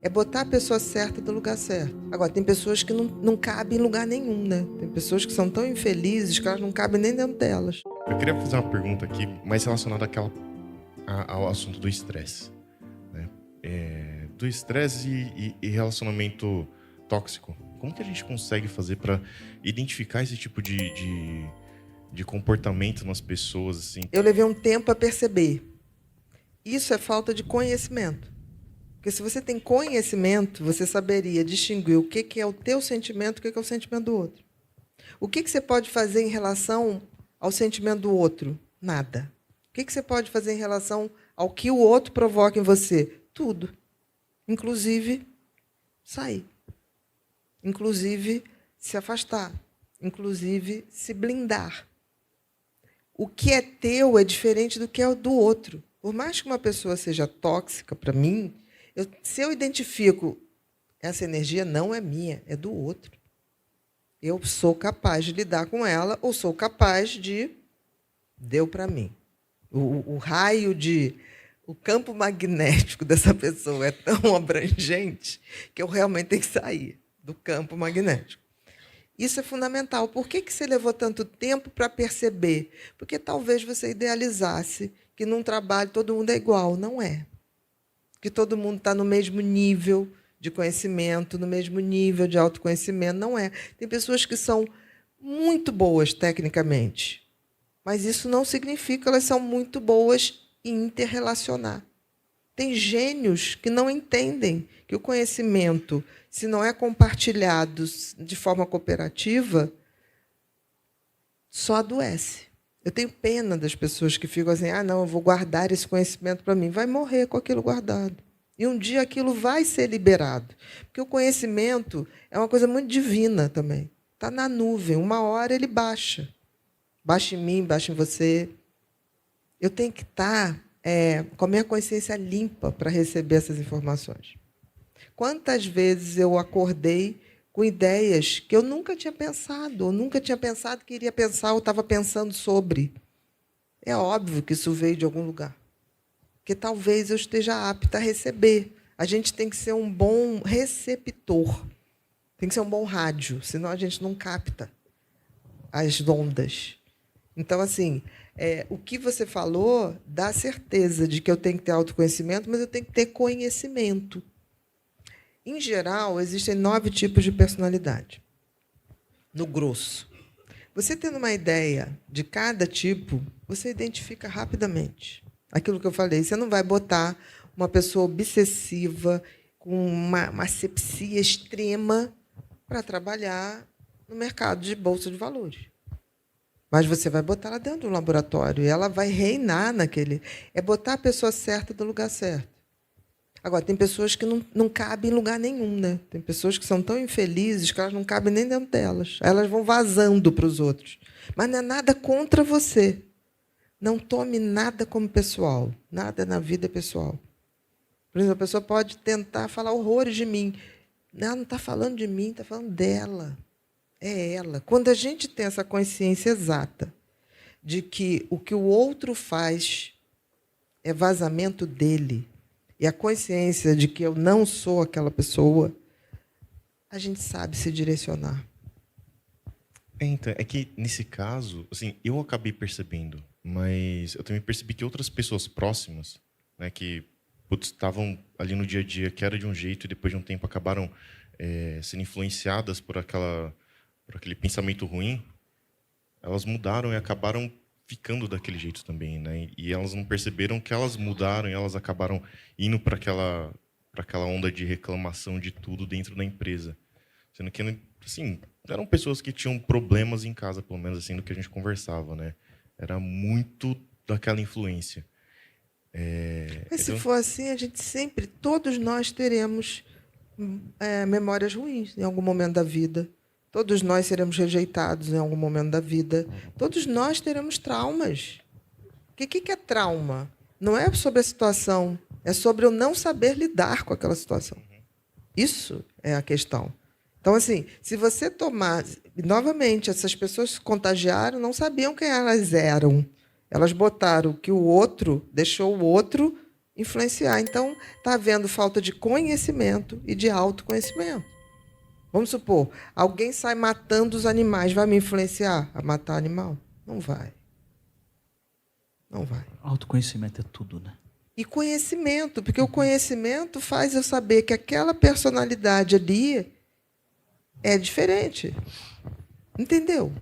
É botar a pessoa certa no lugar certo. Agora, tem pessoas que não cabem em lugar nenhum, né? Tem pessoas que são tão infelizes que elas não cabem nem dentro delas. Eu queria fazer uma pergunta aqui, mais relacionada ao assunto do estresse, né? Do estresse e relacionamento tóxico. Como que a gente consegue fazer para identificar esse tipo de comportamento nas pessoas, assim? Eu levei um tempo a perceber. Isso é falta de conhecimento. Porque se você tem conhecimento, você saberia distinguir o que é o teu sentimento e o que é o sentimento do outro. O que você pode fazer em relação ao sentimento do outro? Nada. O que você pode fazer em relação ao que o outro provoca em você? Tudo. Inclusive, sair. Inclusive, se afastar. Inclusive, se blindar. O que é teu é diferente do que é do outro. Por mais que uma pessoa seja tóxica para mim, se eu identifico essa energia não é minha, é do outro, eu sou capaz de lidar com ela ou sou capaz de... Deu para mim. O raio o campo magnético dessa pessoa é tão abrangente que eu realmente tenho que sair do campo magnético. Isso é fundamental. Por que você levou tanto tempo para perceber? Porque talvez você idealizasse que num trabalho todo mundo é igual. Não é. Que todo mundo está no mesmo nível de conhecimento, no mesmo nível de autoconhecimento. Não é. Tem pessoas que são muito boas tecnicamente, mas isso não significa que elas são muito boas em interrelacionar. Tem gênios que não entendem que o conhecimento, se não é compartilhado de forma cooperativa, só adoece. Eu tenho pena das pessoas que ficam assim, não, eu vou guardar esse conhecimento para mim. Vai morrer com aquilo guardado. E um dia aquilo vai ser liberado. Porque o conhecimento é uma coisa muito divina também. Está na nuvem, uma hora ele baixa. Baixa em mim, baixa em você. Eu tenho que estar com a minha consciência limpa para receber essas informações. Quantas vezes eu acordei com ideias que eu nunca tinha pensado, ou nunca tinha pensado que iria pensar, ou estava pensando sobre. É óbvio que isso veio de algum lugar. Porque talvez eu esteja apta a receber. A gente tem que ser um bom receptor. Tem que ser um bom rádio, senão a gente não capta as ondas. Então, assim, o que você falou dá certeza de que eu tenho que ter autoconhecimento, mas eu tenho que ter conhecimento. Em geral, existem 9 tipos de personalidade, no grosso. Você tendo uma ideia de cada tipo, você identifica rapidamente. Aquilo que eu falei, você não vai botar uma pessoa obsessiva, com uma asepsia extrema, para trabalhar no mercado de bolsa de valores. Mas você vai botar ela dentro do laboratório e ela vai reinar naquele... É botar a pessoa certa no lugar certo. Agora, tem pessoas que não cabem em lugar nenhum, né? Tem pessoas que são tão infelizes que elas não cabem nem dentro delas. Elas vão vazando para os outros. Mas não é nada contra você. Não tome nada como pessoal. Nada na vida é pessoal. Por exemplo, a pessoa pode tentar falar horrores de mim. Não está falando de mim, está falando dela. É ela. Quando a gente tem essa consciência exata de que o outro faz é vazamento dele, e a consciência de que eu não sou aquela pessoa, a gente sabe se direcionar. Então, é que, nesse caso, assim, eu acabei percebendo, mas eu também percebi que outras pessoas próximas, né, que estavam ali no dia a dia, que era de um jeito, e depois de um tempo acabaram sendo influenciadas por aquele pensamento ruim, elas mudaram e acabaram ficando daquele jeito também, né? E elas não perceberam que elas mudaram e elas acabaram indo para aquela onda de reclamação de tudo dentro da empresa. Sendo que, assim, eram pessoas que tinham problemas em casa, pelo menos assim, do que a gente conversava, né? Era muito daquela influência. Mas se for assim, a gente sempre, todos nós teremos memórias ruins em algum momento da vida. Todos nós seremos rejeitados em algum momento da vida. Todos nós teremos traumas. O que é trauma? Não é sobre a situação, é sobre eu não saber lidar com aquela situação. Isso é a questão. Então, assim, se você tomar... Novamente, essas pessoas se contagiaram, não sabiam quem elas eram. Elas botaram que o outro, deixou o outro influenciar. Então, está havendo falta de conhecimento e de autoconhecimento. Vamos supor, alguém sai matando os animais, vai me influenciar a matar animal? Não vai. Não vai. Autoconhecimento é tudo, né? E conhecimento, porque o conhecimento faz eu saber que aquela personalidade ali é diferente. Entendeu?